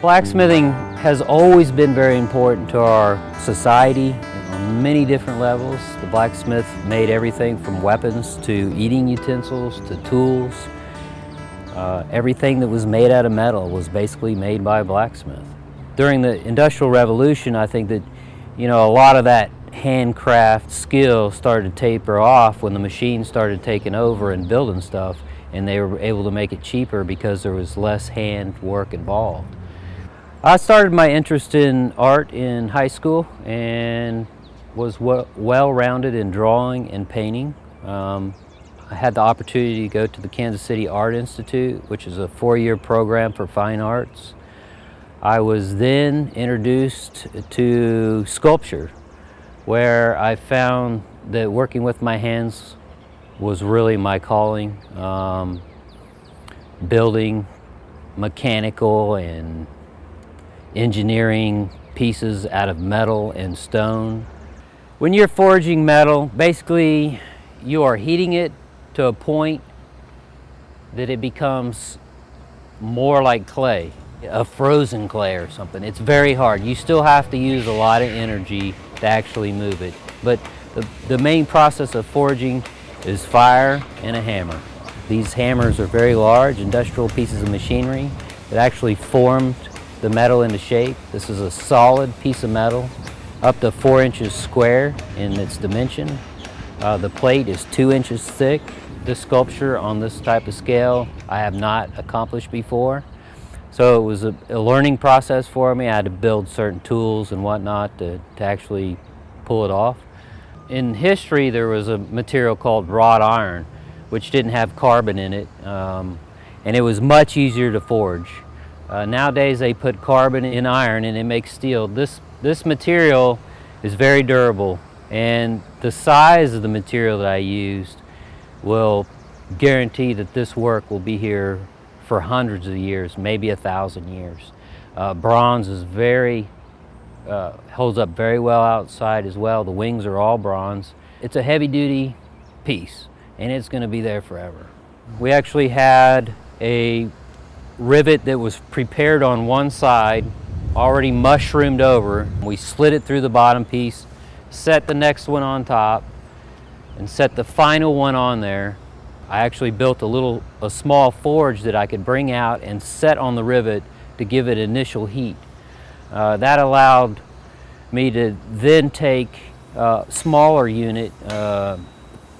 Blacksmithing has always been very important to our society on many different levels. The blacksmith made everything from weapons to eating utensils to tools. Everything that was made out of metal was basically made by a blacksmith. During the Industrial Revolution, I think that, a lot of that handcraft skill started to taper off when the machines started taking over and building stuff, and they were able to make it cheaper because there was less hand work involved. I started my interest in art in high school and was well-rounded in drawing and painting. I had the opportunity to go to the Kansas City Art Institute, which is a 4-year program for fine arts. I was then introduced to sculpture, where I found that working with my hands was really my calling. Building mechanical and engineering pieces out of metal and stone. When you're forging metal, basically you are heating it to a point that it becomes more like clay, a frozen clay or something. It's very hard. You still have to use a lot of energy to actually move it. But the main process of forging is fire and a hammer. These hammers are very large industrial pieces of machinery that actually formed the metal into shape. This is a solid piece of metal, up to 4 inches square in its dimension. The plate is 2 inches thick. This sculpture on this type of scale I have not accomplished before. So it was a learning process for me. I had to build certain tools and whatnot to actually pull it off. In history, there was a material called wrought iron, which didn't have carbon in it, and it was much easier to forge. Nowadays, they put carbon in iron and it makes steel. This material is very durable, and the size of the material that I used will guarantee that this work will be here for hundreds of years, maybe 1,000 years. Bronze is holds up very well outside as well. The wings are all bronze. It's a heavy-duty piece, and it's going to be there forever. We actually had a rivet that was prepared on one side, already mushroomed over. We slid it through the bottom piece, set the next one on top, and set the final one on there. I actually built a small forge that I could bring out and set on the rivet to give it initial heat. That allowed me to then take a smaller unit,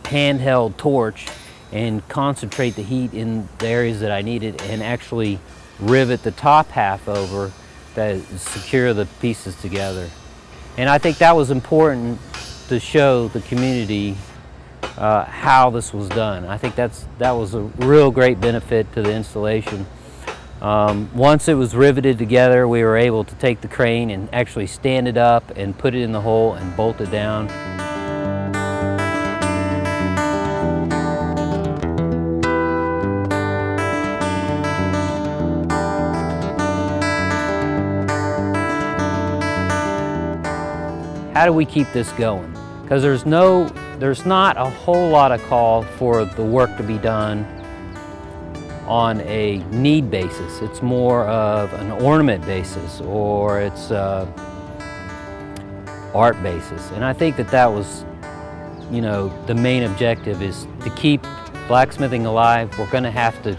handheld torch, and concentrate the heat in the areas that I needed and actually rivet the top half over to secure the pieces together. And I think that was important to show the community how this was done. I think that was a real great benefit to the installation. Once it was riveted together, we were able to take the crane and actually stand it up and put it in the hole and bolt it down. How do we keep this going? Because there's not a whole lot of call for the work to be done on a need basis. It's more of an ornament basis, or it's art basis. And I think that was, the main objective is to keep blacksmithing alive. We're going to have to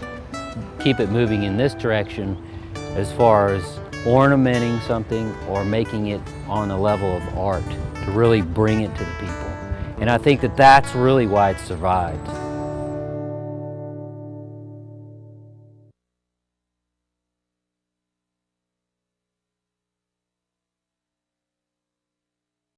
keep it moving in this direction as far as ornamenting something or making it on a level of art to really bring it to the people. And I think that's really why it survived.